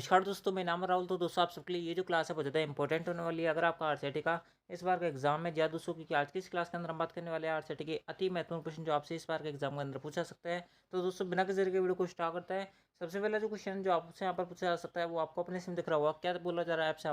नमस्कार दोस्तों, मैं नाम राहुल। तो दोस्तों आप सबके लिए ये जो क्लास है बहुत ज़्यादा इंपॉर्टेंट होने वाली है। अगर आपका आरसीटी का इस बार का एग्जाम है या दोस्तों क्योंकि आज की इस क्लास के अंदर हम बात करने वाले हैं आरसीटी के अति महत्वपूर्ण क्वेश्चन जो आपसे इस बार के एग्जाम के अंदर पूछा सकता है। तो दोस्तों बिना किसी के वीडियो को स्टार्ट करता है। सबसे पहला जो क्वेश्चन जो आपसे यहाँ पर पूछा जा सकता है वो आपको अपने सिम दिख रहा होगा। क्या बोला जा रहा है आपसे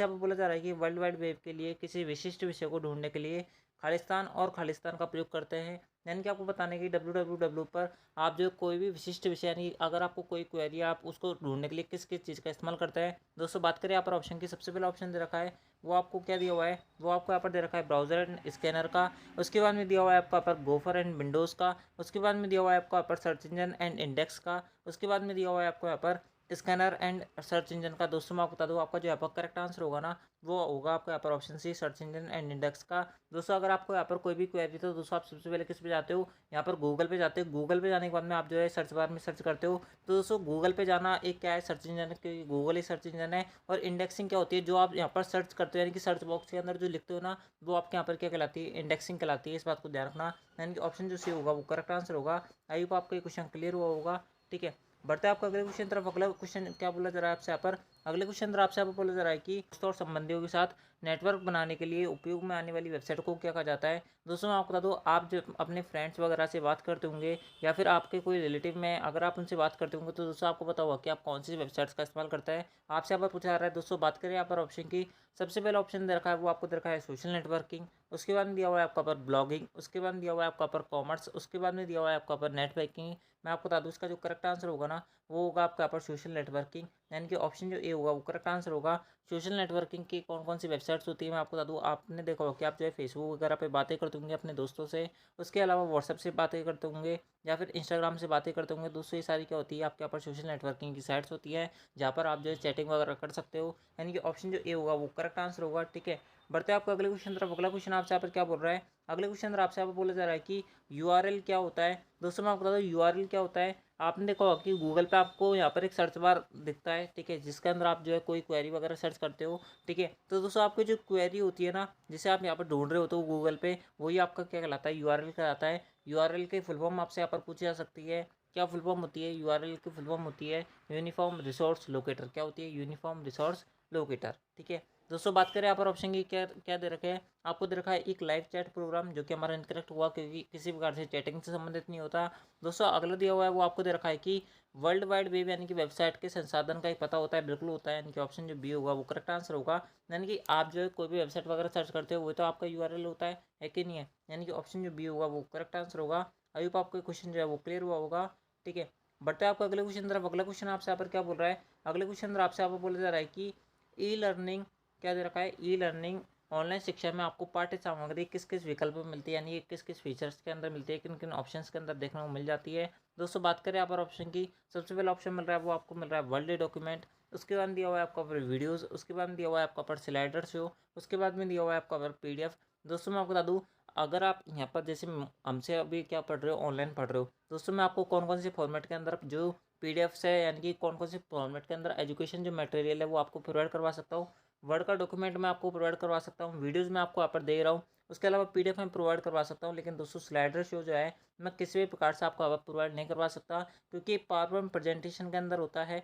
यहाँ पर बोला जा रहा है कि वर्ल्ड वाइड वेब के लिए किसी विशिष्ट विषय को ढूंढने के लिए खालिस्तान का प्रयोग करते हैं। यानी कि आपको बताने की www पर आप जो कोई भी विशिष्ट विषय यानी अगर आपको कोई क्वेरी आप उसको ढूंढने के लिए किस किस चीज़ का इस्तेमाल करता है। दोस्तों बात करें यहाँ पर ऑप्शन की, सबसे पहला ऑप्शन दे रखा है वो आपको क्या दिया हुआ है, वो आपको यहाँ पर दे रखा है ब्राउजर एंड स्कैनर का। उसके बाद में दिया हुआ है आपका यहाँ पर गोफर एंड विंडोज़ का। उसके बाद में दिया हुआ है आपको यहाँ पर सर्च इंजन एंड इंडेक्स का। उसके बाद में दिया हुआ है आपको यहाँ पर स्कैनर एंड सर्च इंजन का। दोस्तों मैं आपको बता दूँ आपका जो यहाँ पर करेक्ट आंसर होगा ना वो होगा आपका यहाँ पर option C, search engine and index का। दोस्तों अगर आपको यहाँ पर कोई भी क्वेरी तो दोस्तों आप सबसे पहले किस पे जाते हो, यहाँ पर गूगल पे जाते हो। गूगल पे जाने के बाद में आप जो है सर्च बार में सर्च करते हो। तो दोस्तों गूगल पे जाना एक क्या है, सर्च इंजन है, गूगल ही सर्च इंजन है। और इंडेक्सिंग क्या होती है, जो आप यहाँ पर सर्च करते हो यानी कि सर्च बॉक्स के अंदर जो लिखते हो ना वो आपके यहाँ पर क्या कहलाती है, इंडेक्सिंग कहलाती है। इस बात को ध्यान रखना। यानी कि ऑप्शन जो सी होगा वो करेक्ट आंसर होगा। आई होप आपको ये क्वेश्चन क्लियर हुआ होगा। ठीक है, बढ़ते हैं आपका अगले क्वेश्चन तरफ। अगला क्वेश्चन क्या बोला जा रहा है आपसे यहाँ पर, अगले क्वेश्चन तरफ आपसे यहाँ पर बोला जा रहा है कि दोस्तों और संबंधियों के साथ नेटवर्क बनाने के लिए उपयोग में आने वाली वेबसाइट को क्या कहा जाता है। दोस्तों मैं आपको बता दूँ, आप जब अपने फ्रेंड्स वगैरह से बात करते होंगे या फिर आपके कोई रिलेटिव में अगर आप उनसे बात करते होंगे तो दोस्तों आपको पता होगा कि आप कौन सी वेबसाइट्स का इस्तेमाल करता है। आपसे यहाँ पर पूछा जा रहा है। दोस्तों बात करें यहाँ पर ऑप्शन की, सबसे पहला ऑप्शन दे रखा है वो आपको दे रखा है सोशल नेटवर्किंग। उसके बाद में दिया हुआ है आपका पर ब्लॉगिंग। उसके बाद में दिया हुआ है आपका पर कॉमर्स। उसके बाद में दिया हुआ है आपका पर नेट बैंकिंग। मैं आपको बता दूँ इसका जो करेक्ट आंसर होगा ना वो होगा आपका यहाँ पर सोशल नेटवर्किंग। यानी कि ऑप्शन जो ए होगा वो करेक्ट आंसर होगा। सोशल नेटवर्किंग की कौन कौन सी वेबसाइट्स होती है मैं आपको बता दूँ। आपने देखा होगा कि आप जो है फेसबुक वगैरह पे बातें करते होंगे अपने दोस्तों से। उसके अलावा व्हाट्सएप से बातें करते होंगे या फिर इंस्टाग्राम से बातें करते होंगे। दोस्तों ये सारी क्या होती है, आपके यहाँ पर सोशल नेटवर्किंग की साइट्स होती है जहाँ पर आप जो है चैटिंग वगैरह कर सकते हो। यानी कि ऑप्शन जो ए होगा वो करेक्ट आंसर होगा। ठीक है, बढ़ते हैं आपको अगले क्वेश्चन तरफ। अगला क्वेश्चन आपसे यहाँ पर क्या बोल रहा है, अगले क्वेश्चन आपसे यहाँ पर बोला जा रहा है कि यूआरएल क्या होता है। दोस्तों मैं आपको बता दूँ यूआरएल क्या होता है। आपने देखा होगा कि गूगल पे आपको यहाँ पर एक सर्च बार दिखता है, ठीक है, जिसके अंदर आप जो है कोई क्वेरी वगैरह सर्च करते हो। ठीक है, तो दोस्तों आपकी जो क्वेरी होती है ना जिसे आप यहाँ पर ढूंढ रहे होते हो गूगल पे, वही आपका क्या कहलाता है, यूआरएल कहलाता है। यूआरएल की फुल फॉर्म आपसे यहाँ पर पूछी जा सकती है। क्या फुल फॉर्म होती है, यूआरएल की फुल फॉर्म होती है यूनिफॉर्म रिसोर्स लोकेटर। क्या होती है, यूनिफॉर्म रिसोर्स लोकेटर। ठीक है, दोस्तों बात करें यहाँ पर ऑप्शन की, क्या क्या दे रखे हैं आपको, दे रखा है एक लाइव चैट प्रोग्राम जो कि हमारा इनकरेक्ट हुआ क्योंकि किसी प्रकार से चैटिंग से संबंधित नहीं होता। दोस्तों अगला दिया हुआ है वो आपको दे रखा है कि वर्ल्ड वाइड वेब यानी कि वेबसाइट के संसाधन का ही पता होता है। बिल्कुल होता है, यानी कि ऑप्शन जो बी होगा वो करेक्ट आंसर होगा। यानी कि आप जो है कोई भी वेबसाइट वगैरह सर्च करते हो वो तो आपका यूआरएल होता है कि नहीं है। यानी कि ऑप्शन जो बी होगा वो करेक्ट आंसर होगा। अभी आपको क्वेश्चन जो है वो क्लियर हुआ होगा। ठीक है, बढ़ते हैं आपको अगले क्वेश्चन तरफ। अगला क्वेश्चन आपसे यहाँ पर क्या बोल रहा है, अगले क्वेश्चन आपसे यहाँ पर बोला जा रहा है कि ई लर्निंग क्या दे रखा है, ई लर्निंग ऑनलाइन शिक्षा में आपको पाठ्य सामग्री किस किस विकल्प में मिलती है, यानी कि किस किस फीचर्स के अंदर मिलती है, किन किन ऑप्शंस के अंदर देखने को मिल जाती है। दोस्तों बात करें यहाँ पर ऑप्शन की, सबसे पहला ऑप्शन मिल रहा है वो आपको मिल रहा है वर्ल्ड डॉक्यूमेंट। उसके बाद दिया हुआ है आपका पर वीडियोज़। उसके बाद दिया हुआ है आपका पर स्लाइडर शो। उसके बाद में दिया हुआ है आपका पर पीडीएफ। दोस्तों मैं आपको बता दूँ, अगर आप यहाँ पर जैसे हमसे अभी क्या पढ़ रहे हो, ऑनलाइन पढ़ रहे हो, दोस्तों मैं आपको कौन कौन से फॉर्मेट के अंदर जो पीडीएफ है यानी कि कौन कौन से फॉर्मेट के अंदर एजुकेशन जो मटेरियल है वो आपको प्रोवाइड करवा सकता हूँ। वर्ड का डॉक्यूमेंट मैं आपको प्रोवाइड करवा सकता हूँ, वीडियोज़ मैं आपको यहाँ पर दे रहा हूँ। उसके अलावा पीडीएफ में प्रोवाइड करवा सकता हूँ, लेकिन दोस्तों स्लाइडर शो जो है मैं किसी भी प्रकार से आपको यहाँ पर प्रोवाइड नहीं करवा सकता क्योंकि पावर पॉइंट प्रेजेंटेशन के अंदर होता है।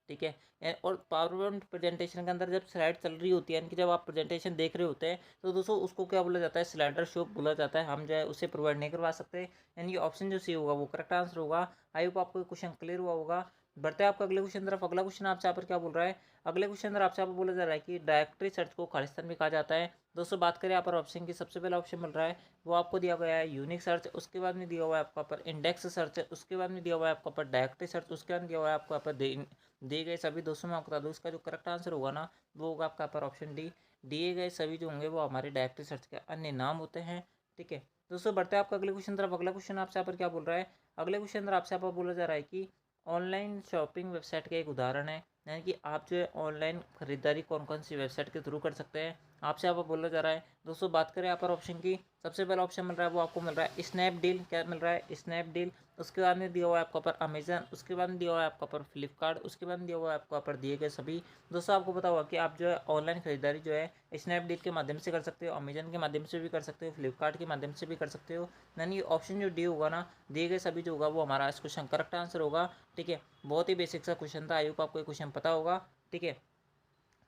ठीक है, और पावर पॉइंट प्रेजेंटेशन के अंदर जब स्लाइड चल रही होती है यानी कि जब आप प्रेजेंटेशन देख रहे होते हैं तो दोस्तों उसको क्या बोला जाता है, स्लाइडर शो बोला जाता है। हम जो है उसे प्रोवाइड नहीं करवा सकते। यानी कि ऑप्शन जो सी होगा वो करेक्ट आंसर होगा। आई होप आपको क्वेश्चन क्लियर हुआ होगा। बढ़ते हैं आपका अगले क्वेश्चन तरफ। अगला क्वेश्चन आपसे यहाँ पर क्या बोल रहा है, अगले क्वेश्चन अंदर आपसे यहाँ पर बोला जा रहा है कि डायरेक्टरी सर्च को खालिस्तान भी कहा जाता है। दोस्तों बात करें यहाँ पर ऑप्शन की, सबसे पहला ऑप्शन मिल रहा है वो आपको दिया गया है यूनिक सर्च। उसके बाद में दिया हुआ है आपका पर इंडेक्स सर्च। उसके बाद में दिया हुआ है आपका पर डायरेक्टरी सर्च। उसके बाद दिया हुआ है आपका पर दिए गए सभी। दोस्तों मैं आपको बता दूँ इसका जो करेक्ट आंसर होगा ना वो होगा आपका पर ऑप्शन डी, दिए गए सभी जो होंगे वो हमारे डायरेक्टरी सर्च के अन्य नाम होते हैं। ठीक है, दोस्तों बढ़ते हैं आपका अगले क्वेश्चन तरफ। अगला क्वेश्चन आपसे यहाँ पर क्या बोल रहा है, अगले क्वेश्चन अंदर आपसे यहाँ पर बोला जा रहा है कि ऑनलाइन शॉपिंग वेबसाइट का एक उदाहरण है। यानी कि आप जो है ऑनलाइन खरीदारी कौन कौन सी वेबसाइट के थ्रू कर सकते हैं। आपसे यहाँ पर बोला जा रहा है। दोस्तों बात करें यहाँ पर ऑप्शन की, सबसे पहला ऑप्शन मिल रहा है वो आपको मिल रहा है स्नैपडील। क्या मिल रहा है? स्नैपडील। उसके बाद में दिया हुआ है आपको ऊपर अमेजन, उसके बाद में दिया हुआ है आपको ऊपर फ्लिपकार्ट, उसके बाद में दिया हुआ है आपको ऊपर दिए गए सभी। दोस्तों आपको पता होगा कि आप जो है ऑनलाइन खरीदारी जो है स्नैपडील के माध्यम से कर सकते हो, अमेजन के माध्यम से भी कर सकते हो, फ्लिपकार्ट के माध्यम से भी कर सकते हो। यानी ऑप्शन जो डी होगा ना, दिए गए सभी जो होगा वो हमारा इस क्वेश्चन करेक्ट आंसर होगा। ठीक है, बहुत ही बेसिक सा क्वेश्चन था, आई होप आपको ये क्वेश्चन पता होगा। ठीक है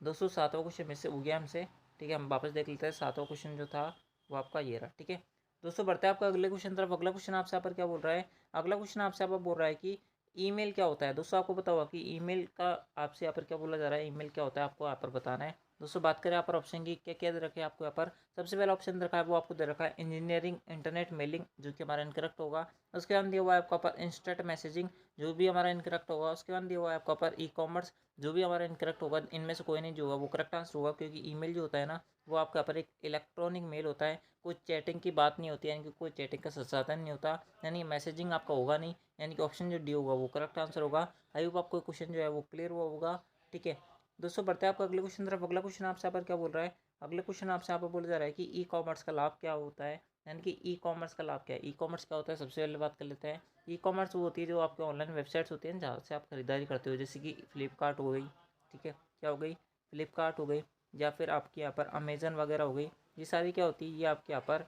दोस्तों, सातवां क्वेश्चन में से हो गया हमसे। ठीक है, हम वापस देख लेते हैं। सातवां क्वेश्चन जो था वो आपका ये रहा। ठीक है दोस्तों, बढ़ते हैं आपका अगले क्वेश्चन तरफ। अगला क्वेश्चन आपसे यहाँ पर क्या बोल रहा है? अगला क्वेश्चन आपसे यहाँ पर बोल रहा है कि ईमेल क्या होता है। दोस्तों आपको पता होगा कि ईमेल का आपसे यहाँ पर क्या बोला जा रहा है, ईमेल क्या होता है आपको यहाँ पर बताना है। दोस्तों बात करें यहाँ पर ऑप्शन की, क्या क्या दे रखे हैं आपको यहाँ पर। सबसे पहला ऑप्शन दे रखा है वो आपको दे रखा है इंजीनियरिंग इंटरनेट मेलिंग, जो कि हमारा इनकरेक्ट होगा। उसके बाद दिया हुआ है आपका ऊपर इंस्टेंट मैसेजिंग, जो भी हमारा इनकरेक्ट होगा। उसके बाद दिया हुआ है आपका ऊपर ई कॉमर्स, जो भी हमारा इनकरेक्ट होगा। इनमें से कोई नहीं जो होगा वो करेक्ट आंसर होगा, क्योंकि ईमेल जो होता है ना वो आपका पर एक इलेक्ट्रॉनिक मेल होता है, कोई चैटिंग की बात नहीं होती है, यानी कि कोई चैटिंग का संसाधन नहीं होता, यानी मैसेजिंग आपका होगा नहीं। यानी कि ऑप्शन जो डी होगा वो करेक्ट आंसर होगा। आई होप आपको क्वेश्चन जो है वो क्लियर हुआ होगा। ठीक है दोस्तों, बढ़ते हैं आपका अगले क्वेश्चन तरफ। अगला क्वेश्चन आपसे यहाँ पर क्या बोल रहा है? अगले क्वेश्चन आपसे यहाँ पर बोला जा रहा है कि ई कॉमर्स का लाभ क्या होता है, यानी कि ई कॉमर्स का लाभ क्या है। ई कॉमर्स क्या होता है, सबसे पहले बात कर लेते हैं। ई कॉमर्स वो होती है जो आपके ऑनलाइन वेबसाइट्स होती हैं जहाँ से आप खरीदारी करते हो, जैसे कि फ्लिपकार्ट हो गई। ठीक है, क्या हो गई? फ्लिपकार्ट हो गई, या फिर आपके यहाँ पर अमेजन वगैरह हो गई। ये सारी क्या होती है, ये आपके यहाँ पर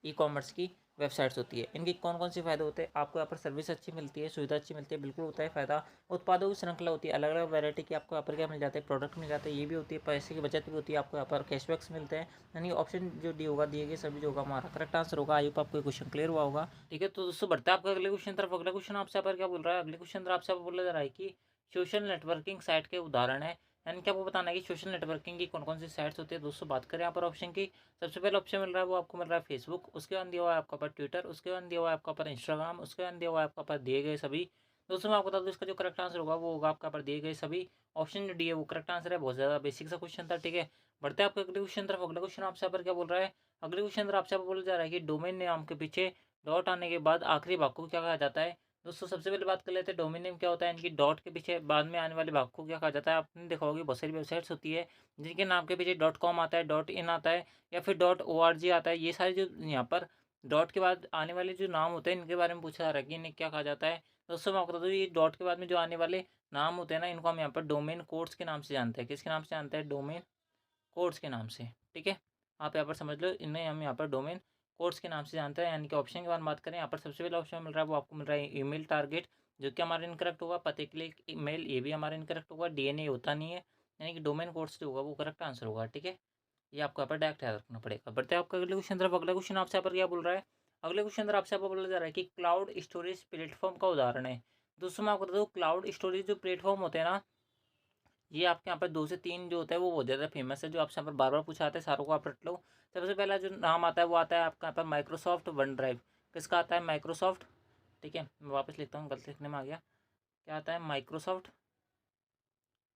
ई कॉमर्स की वेबसाइट्स होती है। इनके कौन कौन से फ़ायदे होते हैं? आपको यहाँ पर सर्विस अच्छी मिलती है, सुविधा अच्छी मिलती है, बिल्कुल होता है फ़ायदा। उत्पादों की श्रृंखला होती है, अलग अलग वैरायटी की आपको यहाँ पर क्या मिल जाते हैं, प्रोडक्ट मिल जाते हैं, ये भी होती है। पैसे की बचत भी होती है, आपको यहाँ पर कैशबैक्स मिलते हैं। यानी ऑप्शन जो डी होगा, दिए गए सभी जो होगा हमारा करेक्ट आंसर होगा। आई होप आपको क्वेश्चन क्लियर हुआ होगा। ठीक है, तो दोस्तों बढ़ता है आपका अगले क्वेश्चन तरफ। अगला क्वेश्चन आपसे यहाँ पर क्या बोल रहा है? अगले क्वेश्चन तरफ आपसे बोला जा रहा है कि सोशल नेटवर्किंग साइट के उदाहरण है, यानी कि आपको बताना है कि सोशल नेटवर्किंग की कौन कौन सी साइट्स होती है। दोस्तों बात करें यहाँ पर ऑप्शन की, सबसे पहले ऑप्शन मिल रहा है वो आपको मिल रहा है फेसबुक, उसके बाद दिया हुआ है आपका पर ट्विटर, उसके बाद दिया हुआ है आपका पर इंस्टाग्राम, उसके बाद दिया हुआ है आपका पर दिए गए सभी। दोस्तों मैं आपको बता दूँ इसका जो करेक्ट आंसर होगा वो होगा आपका पर दिए गए सभी। ऑप्शन जो डी है वो करेक्ट आंसर है। बहुत ज़्यादा बेसिक सा क्वेश्चन था। ठीक है, बढ़ते हैं आपके अगले क्वेश्चन तरफ। अगला क्वेश्चन आपसे यहाँ पर क्या बोल रहा है? अगले क्वेश्चन तरफ आपसे बोला जा रहा है कि डोमेन नाम के पीछे डॉट आने के बाद आखिरी भाग को क्या कहा जाता है। दोस्तों सबसे पहले बात कर लेते हैं डोमेन नेम क्या होता है। इनकी डॉट के पीछे बाद में आने वाले भाग को क्या कहा जाता है। आपने देखा होगा बहुत सारी वेबसाइट्स होती है जिनके नाम के पीछे डॉट कॉम आता है, डॉट इन आता है, या फिर डॉट ओ आर जी आता है। ये सारे जो यहाँ पर डॉट के बाद आने वाले जो नाम होते हैं इनके बारे में पूछा जा रहा है कि इन्हें क्या कहा जाता है। दोस्तों मैं आपको बता दूँ ये डॉट के बाद में जो आने वाले नाम होते हैं ना, इनको हम यहाँ पर डोमेन कोड्स के नाम से जानते हैं। किसके नाम से जानते हैं? डोमेन कोड्स के नाम से। ठीक है, आप यहाँ पर समझ लो, इन्हें हम यहाँ पर डोमेन कोड्स के नाम से जानते हैं। यानी कि ऑप्शन के बारे में बात करें, यहाँ पर सबसे पहला ऑप्शन मिल रहा है वो आपको मिल रहा है ईमेल टारगेट, जो कि हमारा इनकरेक्ट होगा। पते के लिए ईमेल, ये भी हमारा इनकरेक्ट होगा। डीएनए होता नहीं है, यानी कि डोमेन कोड्स जो होगा वो करेक्ट आंसर होगा। ठीक है, ये आपको यहाँ पर डायरेक्ट याद रखना पड़ेगा। बढ़ते हैं आपका अगले क्वेश्चन तरफ। अगला क्वेश्चन आपसे यहाँ पर क्या बोल रहा है? अगले क्वेश्चन तरफ आपसे यहाँ पर बोला जा रहा है कि क्लाउड स्टोरेज प्लेटफॉर्म का उदाहरण है। दोस्तों मैं आपको बता दूँ क्लाउड स्टोरेज जो प्लेटफॉर्म होते हैं ना, ये आपके यहाँ पर 2 से 3 जो होता है वो बहुत ज़्यादा फेमस है, जो आपसे यहाँ पर बार बार पूछा आता है, सारों को आप रट लो। सबसे पहला जो नाम आता है वो आता है आपका यहाँ पर माइक्रोसॉफ्ट वन ड्राइव। किसका आता है? माइक्रोसॉफ्ट। ठीक है, मैं वापस लिखता हूँ, गलती लिखने में आ गया। क्या आता है? Microsoft,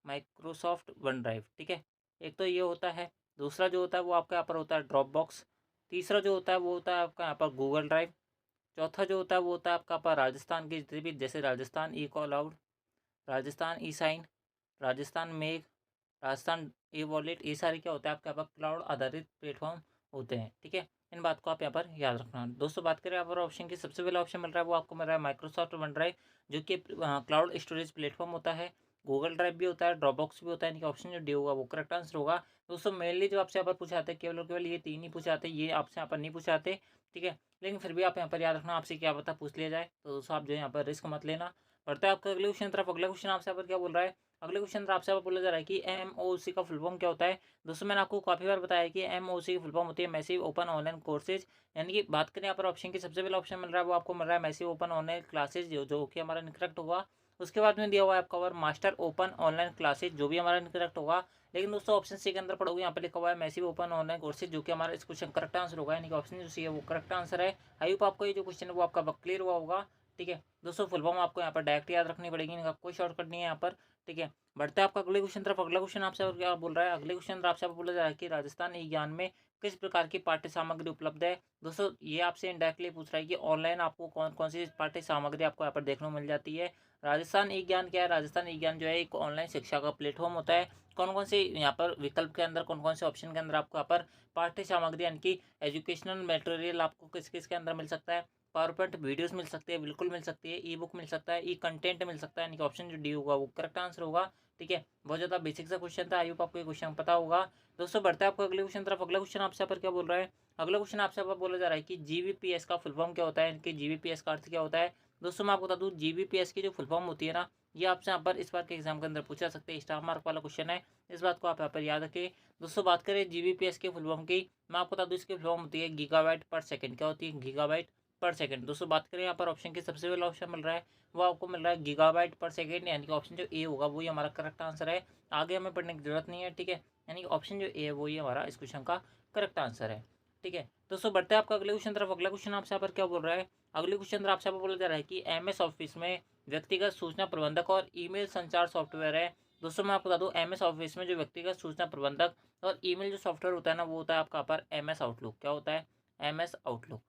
Microsoft one drive. ठीक है, एक तो ये होता है। दूसरा जो होता है वो आपका यहाँ पर होता है ड्रॉप बॉक्स। तीसरा जो होता है वो होता है आपका यहाँ पर गूगल ड्राइव। चौथा जो होता है वो होता है आपका पर राजस्थान की जितनी भी, जैसे राजस्थान ई क्लाउड, राजस्थान ई साइन, राजस्थान मेघ, राजस्थान ई वॉलेट, ये सारे क्या होता है आपके यहाँ पर क्लाउड आधारित प्लेटफॉर्म होते हैं। ठीक है, इन बात को आप यहाँ पर याद रखना। दोस्तों बात करें यहाँ पर ऑप्शन की, सबसे पहला ऑप्शन मिल रहा है वो आपको मिल रहा है माइक्रोसॉफ्ट वन ड्राइव, जो कि क्लाउड स्टोरेज प्लेटफॉर्म होता है। गूगल ड्राइव भी होता है, ड्रॉप बॉक्स भी होता है। इनका ऑप्शन जो डी होगा वो करेक्ट आंसर होगा। दोस्तों मेनली जो आपसे यहाँ पर पूछे आते हैं केवल और केवल ये 3 ही पूछे आते हैं, ये आपसे यहाँ पर नहीं पूछे आते। ठीक है, लेकिन फिर भी आप यहाँ पर याद रखना, आपसे क्या पता पूछ लिया जाए, तो दोस्तों आप जो है यहाँ पर रिस्क मत लेना। बढ़ता है आपका अगले क्वेश्चन तरफ। अगला क्वेश्चन आपसे यहाँ पर क्या बोल रहा है? अगले क्वेश्चन आपसे आपको बोला जा रहा है कि एमओसी का फुल फॉर्म क्या होता है। दोस्तों मैंने आपको काफ़ी बार बताया कि एमओसी की फुल फॉर्म होती है मैसिव ओपन ऑनलाइन कोर्सेज। यानी कि बात करें यहाँ पर ऑप्शन की, सबसे पहला ऑप्शन मिल रहा है वो आपको मिल रहा है मैसिव ओपन ऑनलाइन क्लासेज, जो कि हमारा इनकरेक्ट होगा। उसके बाद में दिया हुआ है आपका और मास्टर ओपन ऑनलाइन क्लासेज, जो भी हमारा इनकरेक्ट होगा। लेकिन दोस्तों ऑप्शन सी के अंदर पढ़ोगे, यहाँ पर लिखा हुआ है मैसिव ओपन ऑनलाइन कोर्सेज, जो कि हमारा इस क्वेश्चन करेक्ट आंसर होगा। यानी कि ऑप्शन जो सी है वो करेक्ट आंसर है। आई होप आपको ये जो क्वेश्चन है वो आपका क्लियर हुआ होगा। ठीक है दोस्तों, फुल फॉर्म आपको यहाँ पर डायरेक्ट याद रखनी पड़ेगी, इनका कोई शॉर्टकट नहीं है यहाँ पर। ठीक है, बढ़ते हैं आपका अगले क्वेश्चन तरफ। अगला क्वेश्चन आपसे और क्या बोल रहा है? अगले क्वेश्चन आपसे बोला जा रहा है कि राजस्थान ई ज्ञान में किस प्रकार की पाठ्य सामग्री उपलब्ध है। दोस्तों ये आपसे इनडायरेक्टली पूछ रहा है कि ऑनलाइन आपको कौन कौन सी पाठ्य सामग्री आपको यहाँ पर देखने को मिल जाती है। राजस्थान ई ज्ञान क्या है? राजस्थान ई ज्ञान जो है एक ऑनलाइन शिक्षा का प्लेटफॉर्म होता है। कौन कौन से यहाँ पर विकल्प के अंदर, कौन कौन से ऑप्शन के अंदर आपको यहाँ पर पाठ्य सामग्री यानी कि एजुकेशनल मटेरियल आपको किस किस के अंदर मिल सकता है? पावर पॉइंट वीडियोस मिल सकती है, बिल्कुल मिल सकती है। ई बुक मिल सकता है, ई कंटेंट मिल सकता है, यानी कि ऑप्शन जो डी होगा वो करेक्ट आंसर होगा। ठीक है, बहुत ज़्यादा बेसिक सा क्वेश्चन था, आई होप आपको ये क्वेश्चन पता होगा। दोस्तों बढ़ते हैं आपको अगले क्वेश्चन तरफ। अगला क्वेश्चन आपसे यहाँ पर क्या बोल रहा है? अगला क्वेश्चन आपसे यहाँ पर बोला जा रहा है कि जीबीपीएस का फुल फॉर्म क्या होता है, इनके जीबीपीएस का अर्थ क्या होता है? दोस्तों मैं आपको बता दूं, जीबीपीएस की जो फुल फॉर्म होती है ना, ये आपसे यहाँ पर इस बार के एग्जाम के अंदर पूछा सकते हैं, स्टार मार्क वाला क्वेश्चन है, इस बात को आप यहाँ पर याद रखें। दोस्तों बात करें जीबीपीएस के फुल फॉर्म की, मैं आपको बता दूं इसकी फुल फॉर्म होती है गीगाबाइट पर सेकंड। क्या होती है? गीगाबाइट पर सेकंड। दोस्तों बात करें यहाँ पर ऑप्शन की, सबसे पहला ऑप्शन मिल रहा है वो आपको मिल रहा है गीगाबाइट पर सेकंड, यानी कि ऑप्शन जो ए होगा वही हमारा करेक्ट आंसर है। आगे हमें पढ़ने की जरूरत नहीं है। ठीक है, यानी कि ऑप्शन जो ए है वही हमारा इस क्वेश्चन का करेक्ट आंसर है। ठीक है, दोस्तों बढ़ते हैं आपका अगले क्वेश्चन तरफ। अगला क्वेश्चन आपसे यहाँ पर क्या बोल रहा है? अगले क्वेश्चन आपसे यहाँ पर बोला जा रहा है कि एमएस ऑफिस में व्यक्तिगत सूचना प्रबंधक और ईमेल संचार सॉफ्टवेयर है। दोस्तों मैं आपको बता दूं, एमएस ऑफिस में जो व्यक्तिगत सूचना प्रबंधक और ईमेल जो सॉफ्टवेयर होता है ना, वो होता है आपका पर एमएस आउटलुक। क्या होता है? MS outlook.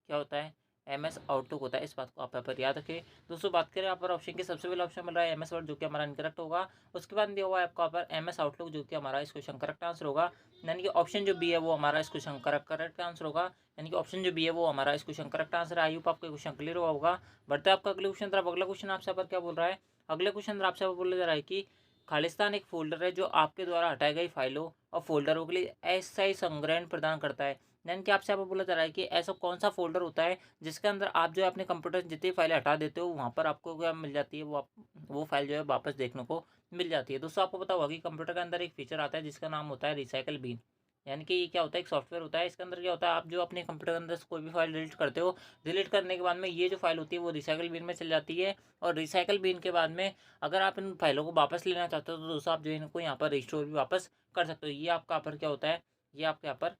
क्या होता है? एमएस आउटलुक होता है, इस बात को आप यहाँ पर याद रखें। दोस्तों बात करें यहाँ पर ऑप्शन की, सबसे पहला ऑप्शन मिल रहा है एमएस वर्ड, जो कि हमारा इनकरेक्ट होगा। उसके बाद दिया हुआ है आपको यहाँ पर एमएस आउटलुक, जो कि हमारा इस क्वेश्चन करेक्ट आंसर होगा। यानी कि ऑप्शन जो बी है वो हमारा इस क्वेश्चन करेक्ट आंसर होगा। यानी कि ऑप्शन जो बी है वो हमारा इस क्वेश्चन करेक्ट आंसर है। आई होप आपको क्वेश्चन क्लियर हुआ होगा। बढ़ते हैं आपका अगले क्वेश्चन तरफ। अगला क्वेश्चन आपसे यहाँ पर क्या बोल रहा है? अगले क्वेश्चन आपसे बोला जा रहा है कि खालिस्तान एक फोल्डर है जो आपके द्वारा हटाई गई फाइलों और फोल्डरों के लिए अस्थायी संग्रहण प्रदान करता है। यानी कि आपसे यहाँ पर बोला जा रहा है कि ऐसा कौन सा फोल्डर होता है जिसके अंदर आप जो है अपने कंप्यूटर से जितनी फाइलें हटा देते हो, वहाँ पर आपको क्या मिल जाती है, वो फाइल जो है वापस देखने को मिल जाती है। दोस्तों आपको पता होगा कि कंप्यूटर के अंदर एक फीचर आता है जिसका नाम होता है रिसाइकल बिन। यानी कि ये क्या होता है? एक सॉफ्टवेयर होता है, इसके अंदर क्या होता है, आप जो अपने कंप्यूटर के अंदर से कोई भी फाइल डिलीट करते हो, डिलीट करने के बाद में ये जो फाइल होती है वो रिसाइकल बिन में चल जाती है। और रिसाइकल बिन के बाद में अगर आप इन फाइलों को वापस लेना चाहते हो तो दोस्तों आप जो इनको यहाँ पर रिस्टोर भी वापस कर सकते हो। ये आपका यहाँ पर क्या होता है? ये आपके यहाँ पर,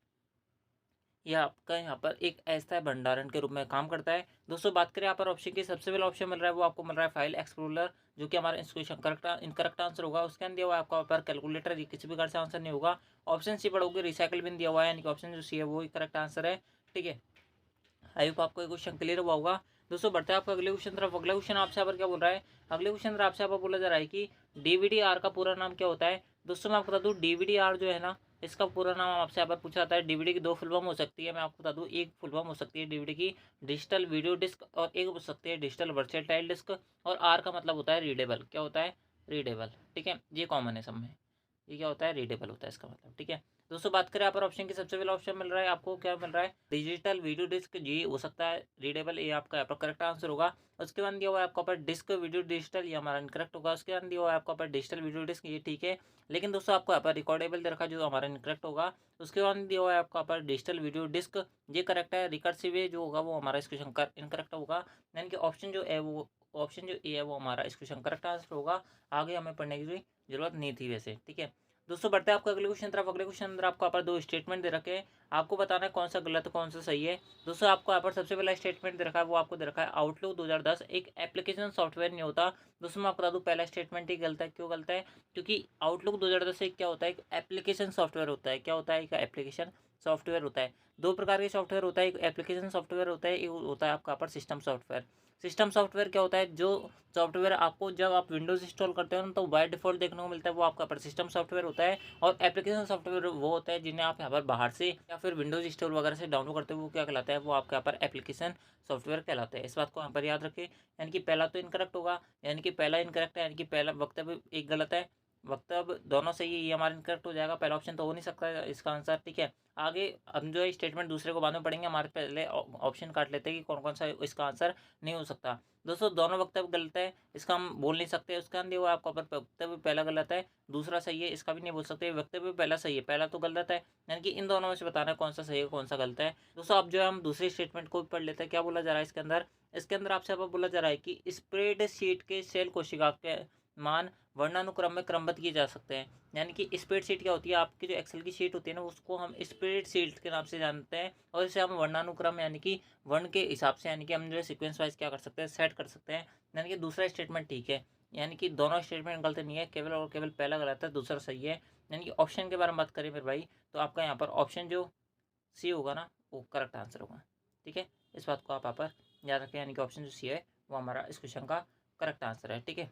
यह आपका यहाँ पर एक अस्थायी भंडारण के रूप में काम करता है। दोस्तों बात करें यहाँ पर ऑप्शन की, सबसे पहला ऑप्शन मिल रहा है वो आपको मिल रहा है फाइल एक्सप्लोरर, जो कि हमारा क्वेश्चन इनकरेक्ट आंसर होगा। उसके अंदर दिया हुआ है आपको यहाँ पर कैलकुलेटर, ये किसी प्रकार से आंसर नहीं होगा। ऑप्शन सी पढ़ोगे रिसाइकल बिन दिया हुआ है, यानी कि ऑप्शन जो सी है वो करेक्ट आंसर है। ठीक है, आई होप आपको क्वेश्चन क्लियर हुआ होगा। दोस्तों बढ़ते हैं आपको अगले क्वेश्चन तरफ। अगला क्वेश्चन आपसे यहाँ पर क्या बोल रहा है? अगले क्वेश्चन आपसे यहाँ पर बोला जा रहा है कि डीवीडी आर का पूरा नाम क्या होता है? दोस्तों मैं आपको बता दूँ, डीवीडी आर जो है ना, इसका पूरा नाम आपसे यहाँ पर पूछा जाता है। डीवीडी की दो फुल फॉर्म हो सकती है, मैं आपको बता दूँ। एक फुल फॉर्म हो सकती है डीवीडी की डिजिटल वीडियो डिस्क, और एक हो सकती है डिजिटल वर्सेटाइल डिस्क। और आर का मतलब होता है रीडेबल। क्या होता है? रीडेबल। ठीक है, ये कॉमन है सब में। ये क्या होता है? रीडेबल होता है इसका मतलब। ठीक है, दोस्तों बात करें यहाँ पर ऑप्शन की, सबसे पहला ऑप्शन मिल रहा है आपको, क्या मिल रहा है? डिजिटल वीडियो डिस्क, जी हो सकता है रीडेबल, ये आपका यहाँ पर करेक्ट आंसर होगा। उसके बाद दिया हुआ है आपका पर डिस्क वीडियो डिजिटल, ये हमारा इनकरेक्ट होगा। उसके बाद दिया हुआ है आपका पर डिजिटल वीडियो डिस्क, ये ठीक है, लेकिन दोस्तों आपको यहाँ पर रिकॉर्डेबल दे रखा है जो हमारा इनकरेक्ट होगा। उसके बाद दिया हुआ है आपका पर डिजिटल वीडियो डिस्क, ये करेक्ट है। रिकर्सिव जो होगा वो हमारा इस क्वेश्चन इनकरेक्ट होगा। यानी कि ऑप्शन जो है वो, ऑप्शन जो ए है वो हमारा इस क्वेश्चन करेक्ट आंसर होगा। आगे हमें पढ़ने की जरूरत नहीं थी वैसे। ठीक है, दोस्तों बढ़ते हैं आपको अगले क्वेश्चन तरफ। अगले क्वेश्चन अंदर आपको यहाँ पर दो स्टेटमेंट दे रखे हैं, आपको बताना है कौन सा गलत कौन सा सही है। दोस्तों आपको यहाँ पर सबसे पहला स्टेटमेंट दे रखा है वो आपको दे रखा है आउटलुक 2010 एक एप्लीकेशन सॉफ्टवेयर नहीं होता। दोस्तों मैं आपको बता दूं, पहला स्टेटमेंट ही गलत है। क्यों गलत है? क्योंकि आउटलुक 2010 एक क्या होता है? एक एप्लीकेशन सॉफ्टवेयर होता है। क्या होता है? एक एप्लीकेशन सॉफ्टवेयर होता है। दो प्रकार के सॉफ्टवेयर होता है, एक एप्लीकेशन सॉफ्टवेयर होता है, एक होता है आपका यहाँ पर सिस्टम सॉफ्टवेयर। सिस्टम सॉफ्टवेयर क्या होता है? जो सॉफ्टवेयर आपको जब आप विंडोज इंस्टॉल करते हो ना, तो बाय डिफॉल्ट देखने को मिलता है, वो आपका पर सिस्टम सॉफ्टवेयर होता है। और एप्लीकेशन सॉफ्टवेयर वो होता है जिन्हें आप यहाँ पर बाहर से या फिर विंडोज इंस्टॉल वगैरह से डाउनलोड करते हो, वो क्या कहलाता है? वो आपके यहाँ पर एप्लीकेशन सॉफ्टवेयर कहलाता है। इस बात को यहाँ पर याद रखें। यानी कि पहला तो इनकरेक्ट होगा, यानी कि पहला इनकरेक्ट है, यानी कि पहला वक्तव्य एक गलत है, वक्तव्य दोनों सही है, ये हमारा इनकरेक्ट हो जाएगा। पहला ऑप्शन तो हो नहीं सकता है इसका आंसर। ठीक है, आगे हम जो है स्टेटमेंट दूसरे को बाद में पढ़ेंगे, हमारे पहले ऑप्शन काट लेते हैं कि कौन कौन सा इसका आंसर नहीं हो सकता। दोस्तों दोनों वक्तव्य गलत है, इसका हम बोल नहीं सकते। उसके अंदर वो आपका वक्तव्य पहला गलत है, दूसरा सही है, इसका भी नहीं बोल सकते। वक्तव्य पहला सही है, पहला तो गलत है। यानी कि इन दोनों में से बताना है कौन सा सही है कौन सा गलत है। दोस्तों अब जो है हम दूसरे स्टेटमेंट को भी पढ़ लेते हैं। क्या बोला जा रहा है इसके अंदर? इसके अंदर आपसे अब बोला जा रहा है कि स्प्रेड शीट के सेल कोशिका के मान वर्णानुक्रम में क्रमबद्ध किए जा सकते हैं। यानी कि स्प्रेडशीट क्या होती है? आपकी जो एक्सेल की शीट होती है ना, उसको हम स्प्रेडशीट के नाम से जानते हैं। और इसे हम वर्णानुक्रम यानी कि वर्ण के हिसाब से, यानी कि हम जो है सीक्वेंस वाइज क्या कर सकते हैं? सेट कर सकते हैं। यानी कि दूसरा स्टेटमेंट ठीक है, यानी कि दोनों स्टेटमेंट गलत नहीं है, केवल और केवल पहला गलत है, दूसरा सही है। यानी कि ऑप्शन के बारे में बात करें मेरे भाई, तो आपका यहाँ पर ऑप्शन जो सी होगा ना, वो करेक्ट आंसर होगा। ठीक है, इस बात को आप यहाँ पर याद रखें, यानी कि ऑप्शन जो सी है वो हमारा इस क्वेश्चन का करेक्ट आंसर है। ठीक है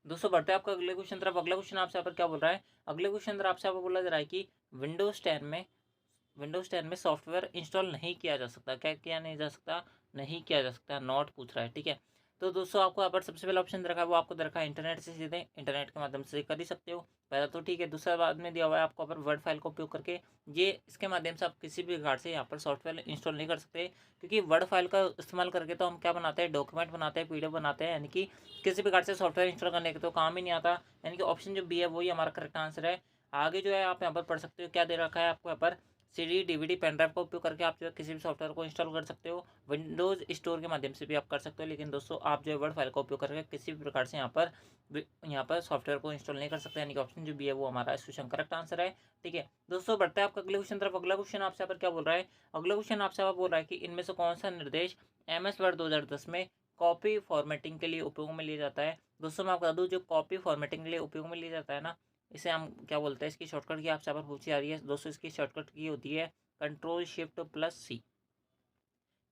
दोस्तों, बढ़ते हैं आपका अगले क्वेश्चन तरफ। अगला क्वेश्चन आपसे यहाँ पर क्या बोल रहा है, अगले क्वेश्चन अंदर आपसे यहाँ पर बोला जा रहा है कि विंडोज 10 में सॉफ्टवेयर इंस्टॉल नहीं किया जा सकता। क्या किया नहीं जा सकता, नहीं किया जा सकता, नॉट पूछ रहा है। ठीक है तो दोस्तों, आपको यहाँ पर सबसे पहला ऑप्शन रखा है, वो आपको रखा है इंटरनेट से, सीधे इंटरनेट के माध्यम से कर ही सकते हो, पहला तो ठीक है। दूसरा बाद में दिया हुआ है आपको, पर वर्ड फाइल का उपयोग करके ये इसके माध्यम से आप किसी भी प्रकार से यहाँ पर सॉफ्टवेयर इंस्टॉल नहीं कर सकते, क्योंकि वर्ड फाइल का इस्तेमाल करके तो हम क्या बनाते हैं, डॉक्यूमेंट बनाते हैं, पीडीएफ बनाते हैं, यानी कि किसी प्रकार से सॉफ्टवेयर इंस्टॉल करने के तो काम ही नहीं आता। यानी कि ऑप्शन जो बी है वही हमारा करेक्ट आंसर है। आगे जो है आप यहाँ पर पढ़ सकते हो, क्या दे रखा है आपको यहाँ पर, सीडी डीवीडी पेन ड्राइव का उपयोग करके आप जो है किसी भी सॉफ्टवेयर को इंस्टॉल कर सकते हो, विंडोज़ स्टोर के माध्यम से भी आप कर सकते हो। लेकिन दोस्तों, आप जो है वर्ड फाइल का उपयोग करके किसी भी प्रकार से यहाँ पर सॉफ्टवेयर को इंस्टॉल नहीं कर सकते, यानी कि ऑप्शन जो भी है वो हमारा इस क्वेश्चन करेक्ट आंसर है। ठीक है दोस्तों, बढ़ता है आपका अगले क्वेश्चन तरफ। अगला क्वेश्चन आपसे यहाँ पर क्या बोल रहा है, अगला क्वेश्चन आपसे यहाँ बोल रहा है कि इनमें से कौन सा निर्देश MS वर्ड 2010 में कॉपी फॉर्मेटिंग के लिए उपयोग में लिया जाता है। दोस्तों, मैं आपको बता दूं, जो कॉपी फॉर्मेटिंग के लिए उपयोग में लिया जाता है ना, इसे हम क्या बोलते हैं, इसकी शॉर्टकट की आपसे यहाँ पर पूछी जा रही है। दोस्तों, इसकी शॉर्टकट की होती है Ctrl+Shift+C।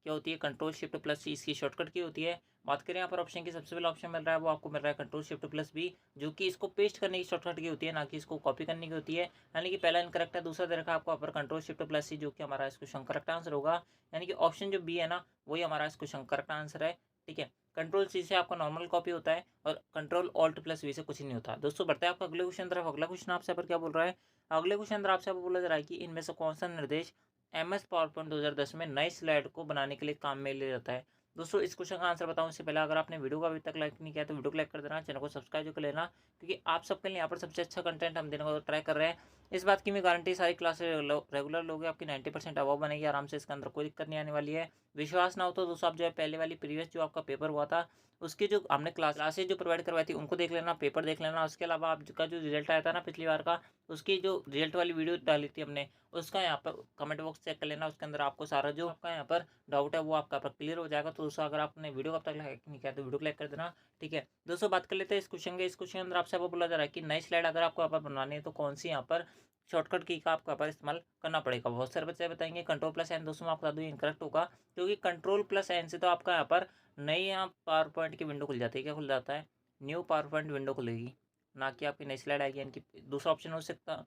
क्या होती है, Ctrl+Shift+C इसकी शॉर्टकट की होती है। बात करें यहाँ पर ऑप्शन की, सबसे पहला ऑप्शन मिल रहा है वो आपको मिल रहा है Ctrl+Shift+B, जो कि इसको पेस्ट करने की शॉर्टकट की होती है, ना कि इसको कॉपी करने की होती है। यानी कि पहला इनकरेक्ट है। दूसरा दे रखा है आपको यहाँ पर Ctrl+Shift+C, जो कि हमारा इस क्वेश्चन करेक्ट आंसर होगा। यानी कि ऑप्शन जो बी है ना, वही हमारा इस क्वेश्चन करेक्ट आंसर है। ठीक है, Ctrl+C से आपका नॉर्मल कॉपी होता है और Ctrl+Alt+V से कुछ नहीं होता। दोस्तों, बढ़ते हैं आपका अगले क्वेश्चन तरफ। अगला क्वेश्चन आपसे पर क्या बोल रहा है, अगले क्वेश्चन अंदर आपसे बोला जा रहा है कि इनमें से कौन सा निर्देश MS पावरपॉइंट 2010 में नई स्लाइड को बनाने के लिए काम में लिया जाता है। दोस्तों, इस क्वेश्चन का आंसर बताऊं इससे पहले, अगर आपने वीडियो को अभी तक लाइक नहीं किया तो वीडियो को लाइक कर देना, चैनल को सब्सक्राइब कर लेना, क्योंकि आप सबके लिए यहाँ पर सबसे अच्छा कंटेंट हम देने को ट्राई कर रहे हैं। इस बात की मैं गारंटी, सारी क्लासेस रेगुलर लोग आपकी 90% अबव बनेगी आराम से, इसके अंदर कोई दिक्कत नहीं आने वाली है। विश्वास ना हो तो दोस्तों, आप जो है पहले वाली प्रीवियस जो आपका पेपर हुआ था, उसकी जो हमने क्लासेज जो प्रोवाइड करवाई थी उनको देख लेना, पेपर देख लेना। उसके अलावा आपका जो रिजल्ट आया था ना पिछली बार का, उसकी जो रिजल्ट वाली वीडियो डाली थी हमने, उसका यहाँ पर कमेंट बॉक्स चेक कर लेना। उसके अंदर आपको सारा जो आपका यहाँ पर डाउट है वो आपका पर क्लियर हो जाएगा। तो दोस्तों, अगर आपने वीडियो कब तक लाइक नहीं किया तो वीडियो को लाइक कर देना। ठीक है दोस्तों, बात कर लेते हैं इस क्वेश्चन के। इस क्वेश्चन अंदर आपसे बोला जा रहा है कि नई स्लाइड अगर आपको यहाँ पर बनानी है तो कौन सी यहाँ पर शॉर्टकट की का आपको यहाँ पर इस्तेमाल करना पड़ेगा। बहुत सारे बच्चे बताएंगे Ctrl+N। दोस्तों, मैं आपको बता दूँ इनकरेक्ट होगा, क्योंकि Ctrl+N से तो आपका यहाँ पर नई यहाँ पावर पॉइंट की विंडो खुल जाती है। क्या खुल जाता है, न्यू पावर पॉइंट विंडो खुलेगी, ना कि आपकी नई स्लाइड आएगी। यानी कि दूसरा ऑप्शन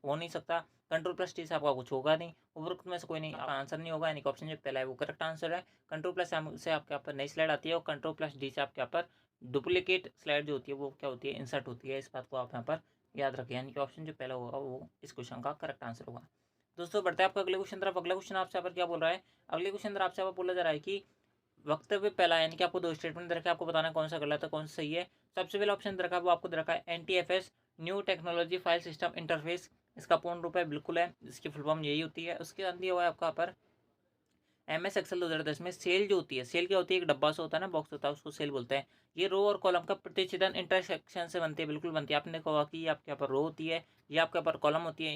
हो नहीं सकता। Ctrl+T से आपका कुछ होगा नहीं, उपरोक्त में से कोई नहीं, आपका आंसर नहीं होगा। यानी कि ऑप्शन जो पहला है वो करेक्ट आंसर है। Ctrl+M से आपके यहाँ पर नई स्लाइड आती है और Ctrl+D से आपके यहाँ पर डुप्लीकेट स्लाइड जो होती है वो क्या होती है, इंसर्ट होती है। इस बात को आप यहाँ पर याद रखें। यानी कि ऑप्शन जो पहला होगा वो इस क्वेश्चन का करेक्ट आंसर होगा। दोस्तों, बढ़ते हैं आपका अगले क्वेश्चन तरफ। अगला क्वेश्चन आपसे यहाँ पर क्या बोल रहा है, अगले क्वेश्चन अंदर आपसे यहाँ पर बोला जा रहा है कि वक्तव्य पहला, यानी कि आपको दो स्टेटमेंट दे रखा है, आपको बताना है कौन सा गलत है कौन सा सही है। सबसे पहला ऑप्शन दे रखा है वो आपको दे रखा है NTFS, new technology file system interface. इसका पूर्ण रूप है बिल्कुल है, इसकी फुल फॉर्म यही होती है। उसके अंदर दिया हुआ है आपका पर MS एक्सेल 2010 में सेल जो होती है, सेल क्या होती है, एक डब्बा सा होता है ना, बॉक्स होता है, उसको सेल बोलते हैं। ये रो और कॉलम का प्रतिच्छेदन इंटरसेक्शन से बनती है, बिल्कुल बनती है। आपने कहा कि ये आपके यहाँ पर रो होती है, ये आपके यहाँ पर कॉलम होती है,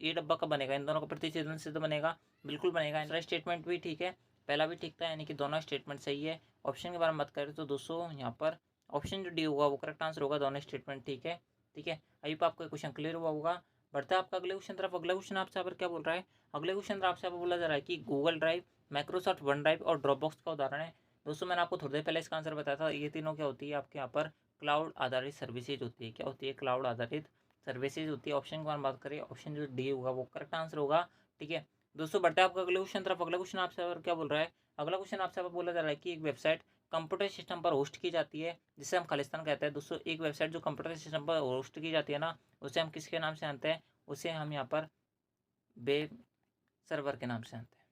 ये डब्बा कब बनेगा, इन दोनों का प्रतिच्छेदन से तो बनेगा, बिल्कुल बनेगा। इंटर स्टेटमेंट भी ठीक है, पहला भी ठीक था, यानी कि दोनों स्टेटमेंट सही है। ऑप्शन के बारे में बात करें तो दोस्तों, यहाँ पर ऑप्शन जो डी होगा वो करेक्ट आंसर होगा, दोनों स्टेटमेंट ठीक है। ठीक है, अभी आपको क्वेश्चन क्लियर हुआ होगा। बढ़ता है आपका अगले क्वेश्चन तरफ। अगला क्वेश्चन आपसे यहाँ पर क्या बोल रहा है, अगले क्वेश्चन आपसे यहाँ पर बोला जा रहा है कि Google drive, Microsoft one drive और ड्रॉपबॉक्स का उदाहरण है। दोस्तों, मैंने आपको थोड़ी देर पहले इसका आंसर बताया था। ये तीनों क्या होती है, आपके यहाँ पर क्लाउड आधारित सर्विसेज होती है। क्या होती है, क्लाउड आधारित सर्विसेज होती है। ऑप्शन की बात बात करें, ऑप्शन जो डी होगा वो करेक्ट आंसर होगा। ठीक है दोस्तों, बढ़ते हैं आपका अगले क्वेश्चन तरफ। अगला क्वेश्चन आपसे क्या बोल रहा है, अगला क्वेश्चन आपसे बोला जा रहा है कि एक वेबसाइट कंप्यूटर सिस्टम पर होस्ट की जाती है, जिसे हम खालिस्तान कहते हैं। दोस्तों, एक वेबसाइट जो कंप्यूटर सिस्टम पर होस्ट की जाती है ना, उसे हम किसके नाम से जानते हैं, उसे हम यहाँ पर वेब सर्वर के नाम से जानते हैं।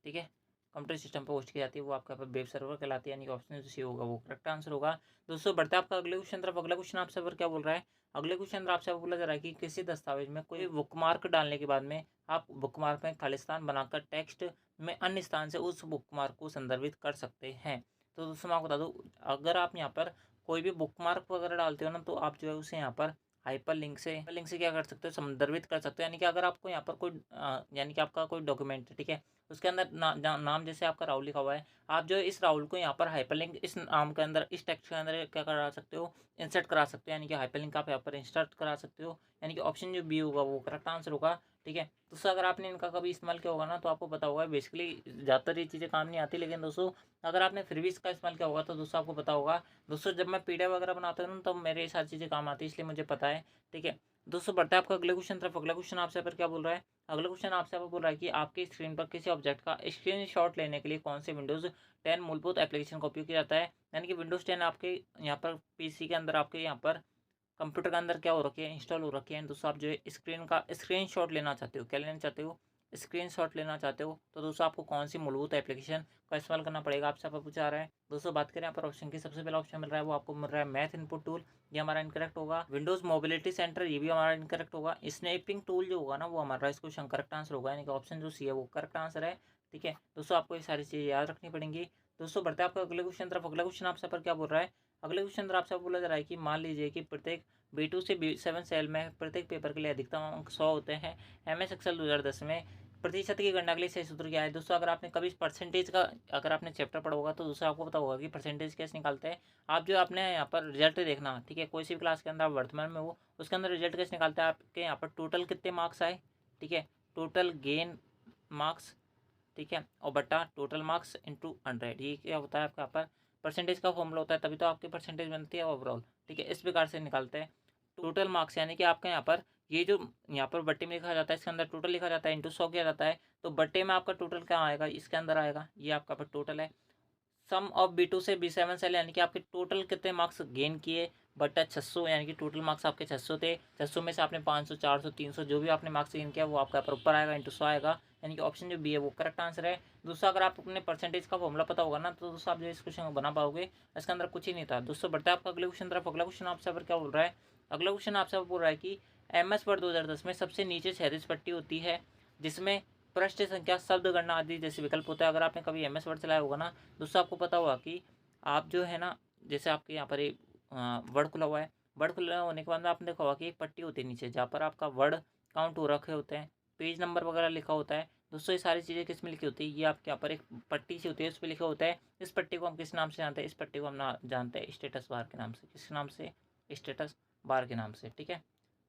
ठीक है, कंप्यूटर सिस्टम पर होस्ट की जाती है वो आपका वेब सर्वर कहलाती है। यानी कि ऑप्शन जो सी होगा वो करेक्ट आंसर होगा। दोस्तों, बढ़ते हैं आपका अगले क्वेश्चन तरफ। अगला क्वेश्चन आपसे पर क्या बोल रहा है, अगले क्वेश्चन आपसे बोला जा रहा है कि किसी दस्तावेज में कोई बुकमार्क डालने के बाद में आप बुकमार्क में खालिस्तान बनाकर टेक्स्ट में अन्य स्थान से उस बुकमार्क को संदर्भित कर सकते हैं। तो दोस्तों, मैं आपको बता दूँ, अगर आप यहाँ पर कोई भी बुकमार्क वगैरह डालते हो ना, तो आप जो है उसे यहाँ पर हाइपर लिंक से क्या कर सकते हो, संदर्भित कर सकते हो। यानी कि अगर आपको यहाँ पर कोई यानी कि आपका कोई डॉक्यूमेंट, ठीक है, उसके अंदर नाम जैसे आपका राहुल लिखा हुआ है, आप जो है इस राहुल को यहाँ पर हाइपरलिंक इस नाम के अंदर, इस टेक्स्ट के अंदर क्या करा सकते हो, इंसर्ट करा सकते हो, यानी कि हाइपरलिंक आप यहाँ पर इंसर्ट करा सकते हो, यानी कि ऑप्शन जो बी होगा वो करेक्ट आंसर होगा। ठीक है दोस्तों, अगर आपने इनका कभी इस्तेमाल किया होगा ना तो आपको पता होगा। बेसिकली ज़्यादातर ये चीज़ें काम नहीं आती, लेकिन दोस्तों अगर आपने फिर भी इसका इस्तेमाल किया होगा तो दोस्तों आपको पता होगा। दोस्तों जब मैं पीडीएफ वगैरह बनाता हूँ ना तो मेरे ये सारी चीज़ें काम आती है, इसलिए मुझे पता है। ठीक है दोस्तों, बढ़ता है आपका अगले क्वेश्चन तरफ। अगला क्वेश्चन आपसे पर क्या बोल रहा है, अगला क्वेश्चन आपसे पर बोल रहा है कि आपकी स्क्रीन पर किसी ऑब्जेक्ट का स्क्रीनशॉट लेने के लिए कौन से विंडोज़ 10 मूलभूत एप्लीकेशन का उपयोग किया जाता है। यानी कि विंडोज़ 10 आपके यहाँ पर पीसी के अंदर, आपके यहाँ पर कंप्यूटर के अंदर क्या हो रखी है, इंस्टॉल हो रखी है। दोस्तों आप जो है स्क्रीनशॉट लेना चाहते हो, क्या लेना चाहते हो, स्क्रीनशॉट लेना चाहते हो, तो दोस्तों आपको कौन सी मूलभूत एप्लीकेशन का इस्तेमाल करना पड़ेगा, आपसे आप पूछा रहा है। दोस्तों बात करें यहाँ पर ऑप्शन की, सबसे पहला ऑप्शन मिल रहा है वो आपको मिल रहा है मैथ इनपुट टूल, ये हमारा इनकरेक्ट होगा। विंडोज मोबिलिटी सेंटर, ये भी हमारा इनकरेक्ट होगा। स्नैपिंग टूल जो होगा ना वो हमारा इस क्वेश्चन करेक्ट आंसर होगा, यानी कि ऑप्शन जो सी है वो करेक्ट आंसर है। ठीक है दोस्तों, आपको ये सारी चीज़ें याद रखनी पड़ेंगी। दोस्तों बढ़ते हैं आपका अगले क्वेश्चन तरफ। अगला क्वेश्चन आपसे पर क्या बोल रहा है, अगले क्वेश्चन तरफ आपसे बोला जा रहा है कि मान लीजिए कि प्रत्येक B2 से B7 सेल में प्रत्येक पेपर के लिए अधिकतम अंक 100 होते हैं। MS एक्सेल 2010 में प्रतिशत की गणना के लिए सही सूत्र क्या है। दोस्तों अगर आपने कभी परसेंटेज का, अगर आपने चैप्टर पढ़ा होगा तो दोस्तों आपको पता होगा कि परसेंटेज कैसे निकालते हैं। आप जो आपने यहाँ पर रिजल्ट देखना, ठीक है, कोई सी भी क्लास के अंदर आप वर्तमान में हो, उसके अंदर रिजल्ट कैसे निकालते हैं, आपके यहाँ पर टोटल कितने मार्क्स आए, ठीक है, टोटल गेन मार्क्स, ठीक है, और बटा टोटल मार्क्स इंटू 100, ये क्या होता है आपका यहाँ पर परसेंटेज का फॉर्मूला होता है, तभी तो आपकी परसेंटेज बनती है ओवरऑल। ठीक है, इस प्रकार से निकालते हैं टोटल मार्क्स, यानी कि आपका यहाँ पर ये जो यहाँ पर बट्टे में लिखा जाता है, इसके अंदर टोटल लिखा जाता है, इंटू 100 किया जाता है, तो बट्टे में आपका टोटल क्या आएगा, इसके अंदर आएगा, ये आपका पर टोटल है। सम ऑफ B2 से B7 सेल, यानी कि आपके टोटल कितने मार्क्स गेन किए, बटा 600, यानी कि टोटल मार्क्स आपके 600 थे, 600 में से आपने 500 400 300 जो भी आपने मार्क्स गेन किया वो आपका ऊपर आएगा, इंटू 100 आएगा, यानी कि ऑप्शन जो बी है वो करेक्ट आंसर है। दूसरा, अगर आप अपने परसेंटेज का फॉर्मूला पता होगा ना तो दोस्तों आप जो इस क्वेश्चन को बना पाओगे, इसके अंदर कुछ ही नहीं था। दोस्तों बढ़ता है आपका अगले क्वेश्चन तरफ। अगला क्वेश्चन आपसे पर क्या बोल रहा है, अगला क्वेश्चन आपसे बोल रहा है कि MS वर्ड 2010 में सबसे नीचे क्षैतिज पट्टी होती है जिसमें पृष्ठ संख्या, शब्द गणना आदि जैसे विकल्प होता है। अगर आपने कभी MS वर्ड चलाया होगा ना दोस्तों आपको पता होगा कि आप जो है ना, जैसे आपके यहाँ पर एक वर्ड खुला हुआ है, वर्ड खुला होने के बाद में आपने देखा होगा कि एक पट्टी होती है नीचे जहाँ पर आपका वर्ड काउंट हो रखे होते हैं, पेज नंबर वगैरह लिखा होता है। दोस्तों ये सारी चीज़ें किस में लिखी होती है, ये आपके यहाँ पर एक पट्टी सी होती है, उस पर लिखा होता है। इस पट्टी को हम किस नाम से जानते हैं, इस पट्टी को हम ना जानते हैं स्टेटस बार के नाम से। किस नाम से, स्टेटस बार के नाम से। ठीक है,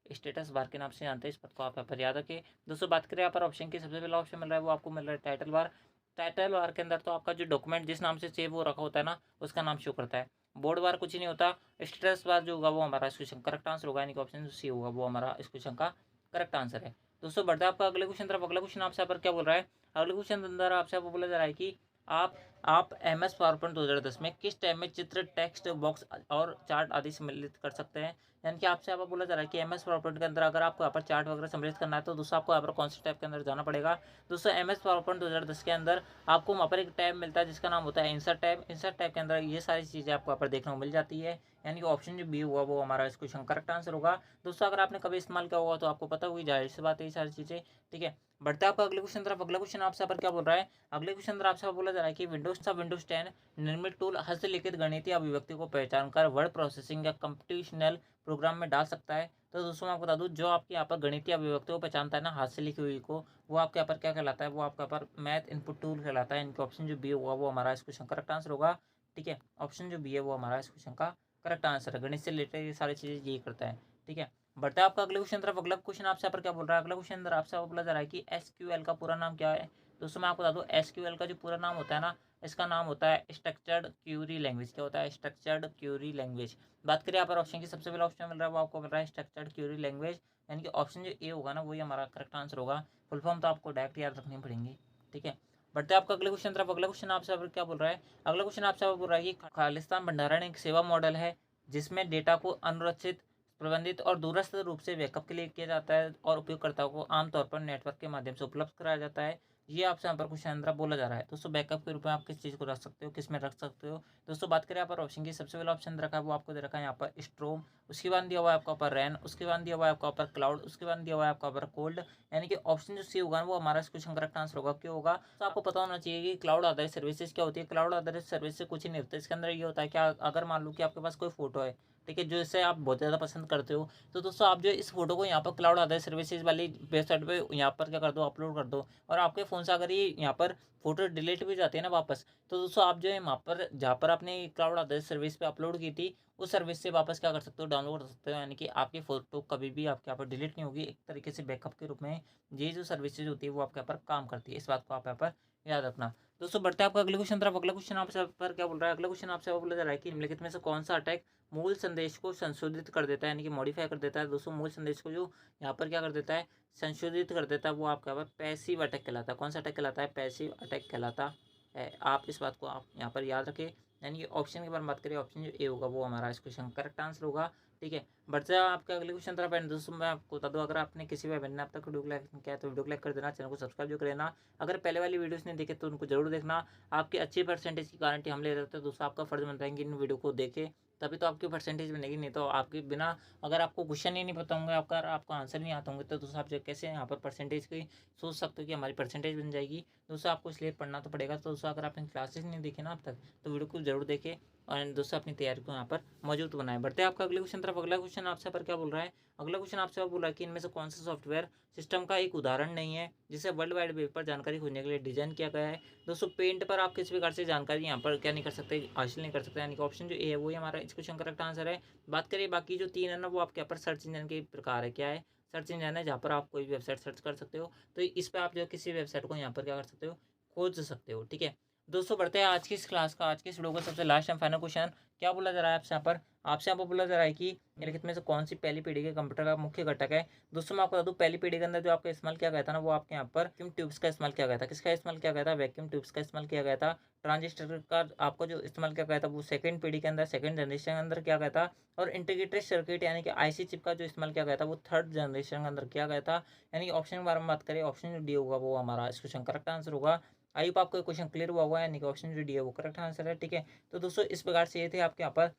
स्टेटस बार के नाम से जानते हैं इस पद को, आप यहाँ पर याद रखिए। दोस्तों बात करें यहाँ पर ऑप्शन की, सबसे पहला ऑप्शन मिल रहा है वो आपको मिल रहा है टाइटल बार। टाइटल बार के अंदर तो आपका जो डॉक्यूमेंट जिस नाम से सेव हो रखा होता है ना उसका नाम शो करता है। बोर्ड बार कुछ नहीं होता। स्टेटस बार जो होगा वो हमारा इस क्वेश्चन करेक्ट आंसर होगा, यानी कि ऑप्शन सी होगा वो हमारा इस क्वेश्चन का करेक्ट आंसर है। दोस्तों बढ़ता है आपका अगले क्वेश्चन तरफ। अगला क्वेश्चन आपसे पर क्या बोल रहा है, अगले क्वेश्चन के अंदर आपसे बोला जा रहा है कि आप आप MS पावरपॉइंट 2010 में किस टाइप में चित्र, टेक्स्ट बॉक्स और चार्ट आदि सम्मिलित कर सकते हैं। यानी कि आपसे यहाँ बोला जा रहा है कि MS पावरपॉइंट के अंदर अगर आपको यहाँ पर चार्ट वगैरह सम्मिलित करना है तो दोस्तों आपको यहाँ पर कौन से टैब के अंदर जाना पड़ेगा। दोस्तों MS पावरपॉइंट 2010 के अंदर आपको वहाँ पर एक टैब मिलता है जिसका नाम होता है इंसर्ट टैब। इंसर्ट टैब के अंदर ये सारी चीज़ें आपको यहाँ पर देखने को मिल जाती है, यानी कि ऑप्शन जो बी हुआ वो हमारा इस क्वेश्चन करेक्ट आंसर होगा। दोस्तों अगर आपने कभी इस्तेमाल किया होगा तो आपको पता होगी, जाहिर सी बात है ये सारी चीज़ें। ठीक है, बढ़ता है आपका अगले क्वेश्चन तरफ। अगला क्वेश्चन आपसे पर क्या बोल रहा है, अगले क्वेश्चन अंदर आपसे बोला जा रहा है कि विंडोज 10 निर्मित टूल हस्तलिखित गणितीय अभिव्यक्ति को पहचान कर वर्ड प्रोसेसिंग या कंप्यूटेशनल प्रोग्राम में डाल सकता है। तो दोस्तों मैं आपको बता दूं, जो आपके यहाँ पर गणितीय अभिव्यक्ति को पहचानता है ना हाथ से लिखी हुई को, वो आपके यहाँ पर क्या कहलाता है, वो आपके यहाँ पर मैथ इनपुट टूल कहलाता है। इनके ऑप्शन जो बी होगा वो हमारा इस क्वेश्चन करेक्ट आंसर होगा। ठीक है, ऑप्शन जो बी है वो हमारा इस क्वेश्चन का करेक्ट आंसर है। गणित से रिलेटेड ये सारी चीज़ें यही करता है। ठीक है, बढ़ता है आपका अगले क्वेश्चन तरफ। अगला क्वेश्चन आपसे पर क्या बोल रहा है, अगला क्वेश्चन अंदर आपसे बोला जा रहा है कि SQL का पूरा नाम क्या है। दोस्तों मैं आपको बता दूं, SQL का जो पूरा नाम होता है ना, इसका नाम होता है स्ट्रक्चर्ड क्यूरी लैंग्वेज। क्या होता है, स्ट्रक्चर्ड क्यूरी लैंग्वेज। बात करें यहाँ पर ऑप्शन की, सबसे पहला ऑप्शन मिल रहा है वो आपको मिल रहा है स्ट्रक्चर्ड क्यूरी लैंग्वेज, यानी कि ऑप्शन जो ए होगा ना वही हमारा करेक्ट आंसर होगा। फुल फॉर्म तो आपको डायरेक्ट याद रखनी पड़ेंगी। ठीक है, बढ़ते हैं आपका अगले क्वेश्चन तरफ। अगला क्वेश्चन आपसे क्या बोल रहा है, अगला क्वेश्चन आपसे बोल रहा है कि खालिस्तान भंडारण एक सेवा मॉडल है जिसमें डेटा को अनुरक्षित, प्रबंधित और दूरस्थ रूप से बैकअप के लिए किया जाता है और उपयोगकर्ताओं को आमतौर पर नेटवर्क के माध्यम से उपलब्ध कराया जाता है। ये आपसे यहाँ पर क्वेश्चन अंदर बोला जा रहा है। दोस्तों बैकअप के रूप में आप किस चीज़ को रख सकते हो, किस में रख सकते हो। दोस्तों बात करें यहाँ पर ऑप्शन की, सबसे पहला ऑप्शन रखा है वो आपको दे रखा है यहाँ पर स्ट्रोम, उसके बाद दिया हुआ है आपका ऊपर रैन, उसके बाद दिया हुआ है आपका ऊपर क्लाउड, उसके बाद दिया हुआ है आपका ऊपर कोल्ड, यानी कि ऑप्शन जो सी होगा वो हमारा इस क्वेश्चन करेक्ट आंसर होगा। क्यों होगा, तो आपको पता होना चाहिए कि क्लाउड आधारित सर्विसेज क्या होती है। क्लाउड आधारित सर्विस से कुछ ही नहीं होता, इसके अंदर ये होता है कि अगर मान लो कि आपके पास कोई फोटो है, ठीक है, जो इसे आप बहुत ज़्यादा पसंद करते हो। तो दोस्तों आप जो है इस फ़ोटो को यहाँ पर क्लाउड आधारित सर्विसेज वाली वेबसाइट पे यहाँ पर क्या कर दो, अपलोड कर दो। और आपके फ़ोन से अगर ये यहाँ पर फ़ोटो डिलीट भी जाती है ना वापस, तो दोस्तों आप जो है वहाँ पर जहाँ पर आपने क्लाउड आधारित सर्विस पे अपलोड की थी, उस सर्विस से वापस क्या कर सकते हो, डाउनलोड कर सकते हो। यानी कि आपकी फ़ोटो कभी भी आपके यहाँ पर डिलीट नहीं होगी। एक तरीके से बैकअप के रूप में ये जो सर्विसेज होती है वो आपके यहाँ पर काम करती है। इस बात को आप यहाँ पर याद रखना। दोस्तों बढ़ते हैं आपका अगले क्वेश्चन तरफ। अगला क्वेश्चन आपसे पर क्या बोल रहा है, अगला क्वेश्चन आपसे बोला जा रहा है कि निम्नलिखित में से कौन सा अटैक मूल संदेश को संशोधित कर देता है, यानी कि मॉडिफाई कर देता है। दोस्तों मूल संदेश को जो यहाँ पर क्या कर देता है, संशोधित कर देता है, वो आपका यहाँ पर पैसिव अटैक कहलाता है। कौन सा अटैक कहलाता है, पैसिव अटैक कहलाता है। आप इस बात को आप यहाँ पर याद रखें। यानी कि ऑप्शन के बारे में बात करें, ऑप्शन जो ए होगा वो हमारा इस क्वेश्चन का करेक्ट आंसर होगा। ठीक है, बढ़ते हैं आपका अगले क्वेश्चन तरफ। एंड दोस्तों मैं आपको बता दूं, अगर आपने किसी भी बहन ने अब तक वीडियो को लाइक नहीं किया है तो वीडियो को लाइक कर देना, चैनल को सब्सक्राइब जो कर लेना। अगर पहले वाली वीडियोस नहीं देखे तो उनको जरूर देखना। आपकी अच्छी परसेंटेज की गारंटी हम ले रहे थे। दोस्तों आपका फर्ज बनता है कि इन वीडियो को देखें, तभी तो आपकी परसेंटेज बनेगी। नहीं तो आपके बिना, अगर आपको क्वेश्चन ही नहीं पता होंगे, आपका आंसर नहीं आता होंगे, तो दोस्तों आप जो कैसे यहाँ पर परसेंटेज की सोच सकते हो कि हमारी परसेंटेज बन जाएगी। दोस्तों आपको इसलिए पढ़ना तो पड़ेगा। तो दोस्तों अगर आपने क्लासेस नहीं देखे ना अब तक, तो वीडियो को जरूर देखें और दोस्तों अपनी तैयारी को यहाँ पर मौजूद बनाएं। बढ़ते हैं आपका अगले क्वेश्चन तरफ। अगला क्वेश्चन आपसे पर क्या बोल रहा है, अगला क्वेश्चन आपसे बोल रहा है कि इनमें से कौन सा सॉफ्टवेयर सिस्टम का एक उदाहरण नहीं है जिसे वर्ल्ड वाइड वेब पर जानकारी खोजने के लिए डिजाइन किया गया है। दोस्तों पेंट पर आप किसी प्रकार से जानकारी यहाँ पर क्या नहीं कर सकते, हासिल नहीं कर सकते। यानी कि ऑप्शन जो ए है वो ही हमारा इस क्वेश्चन करेक्ट आंसर है। बात करिए बाकी जो तीन है ना, वो आपके यहाँ पर सर्च इंजन के प्रकार है। क्या है, सर्च इंजन है जहाँ पर आप कोई वेबसाइट सर्च कर सकते हो। तो इस पर आप जो किसी वेबसाइट को यहाँ पर क्या कर सकते हो, खोज सकते हो। ठीक है दोस्तों, बढ़ते हैं आज की इस क्लास का, आज की इस वीडियो का सबसे लास्ट एंड फाइनल क्वेश्चन। क्या बोला जा रहा है आपसे यहाँ पर, आपसे यहाँ पर बोला जा रहा है कि निम्नलिखित में से कौन सी पहली पीढ़ी के कंप्यूटर का मुख्य घटक है। दोस्तों मैं आपको बता दूं, पहली पीढ़ी के अंदर जो आपका इस्तेमाल किया गया था ना, वो आपके यहाँ पर वैक्यूम ट्यूब्स का इस्तेमाल किया गया था। किसका इस्तेमाल किया गया था, वैक्यूम ट्यूब्स का इस्तेमाल किया गया था। ट्रांजिस्टर का आपको जो इस्तेमाल किया गया था वो सेकंड पीढ़ी के अंदर, सेकंड जनरेशन के अंदर किया गया था। और इंटीग्रेटेड सर्किट यानी कि आईसी चिप का जो इस्तेमाल किया गया था वो थर्ड जनरेशन के अंदर किया गया था। यानी कि ऑप्शन के बारे में बात करें, ऑप्शन जो डी होगा वो हमारा इस क्वेश्चन करेक्ट आंसर होगा। आई होप आपको क्वेश्चन क्लियर हुआ होगा, यानी कि ऑप्शन जो डी है वो करेक्ट आंसर है। ठीक है, तो दोस्तों इस प्रकार से ये थे आपके यहाँ पर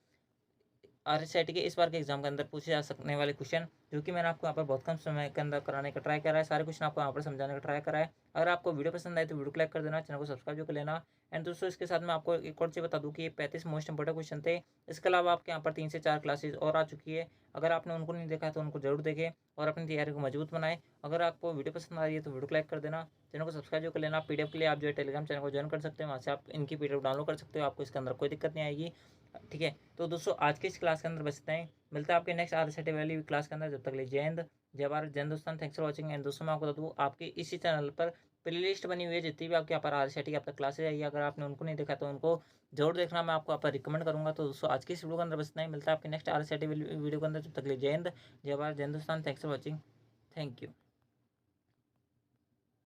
आरएसआईटी के इस बार के एग्जाम के अंदर पूछे जा सकने वाले क्वेश्चन, जो कि मैंने आपको यहाँ पर बहुत कम समय के अंदर कराने का ट्राई करा है। सारे क्वेश्चन आपको यहाँ पर समझाने का ट्राई करा है। अगर आपको वीडियो पसंद आए तो वीडियो को लाइक कर देना, चैनल को सब्सक्राइब जो कर लेना। एंड दोस्तों इसके साथ मैं आपको एक और चीज़ बता दूँ कि ये 35 मोस्ट इंपॉर्टेंट क्वेश्चन थे। इसके अलावा आपके यहाँ पर 3 से 4 क्लासेज और आ चुकी है। अगर आपने उनको नहीं देखा है तो उनको जरूर देखें और अपनी तैयारी को मजबूत बनाएं। अगर आपको वीडियो पसंद आ रही है तो वीडियो को लाइक कर देना, चैनल को सब्सक्राइब जो कर लेना। पीडीएफ के लिए आप जो है टेलीग्राम चैनल को ज्वाइन कर सकते हैं, वहाँ से आप इनकी पीडीएफ डाउनलोड कर सकते हो, आपको इसके अंदर कोई दिक्कत नहीं आएगी। ठीक है, तो दोस्तों आज की इस क्लास के अंदर बस इतना ही। मिलता है आपके नेक्स्ट आरएसआईटी वाली क्लास के अंदर। जब तक ले जय हिंद, जय भारत, जय Hindustan. Thanks for watching. And दोस्तों मैं आपको बता दूँ, आपके इसी चैनल पर प्लेलिस्ट बनी हुई है, जितनी भी आपके यहाँ पर आरएसआईटी की अब तक क्लासेज आई है। अगर आपने उनको नहीं देखा तो उनको जरूर देखना, मैं आपको यहाँ पर रिकमेंड करूँगा। तो दोस्तों आज की इस वीडियो के अंदर बस इतना ही। मिलता है आपके नेक्स्ट आरएसआईटी वीडियो के अंदर। जब तक ले जय हिंद, जय भारत, जय Hindustan. Thanks for watching, thank you.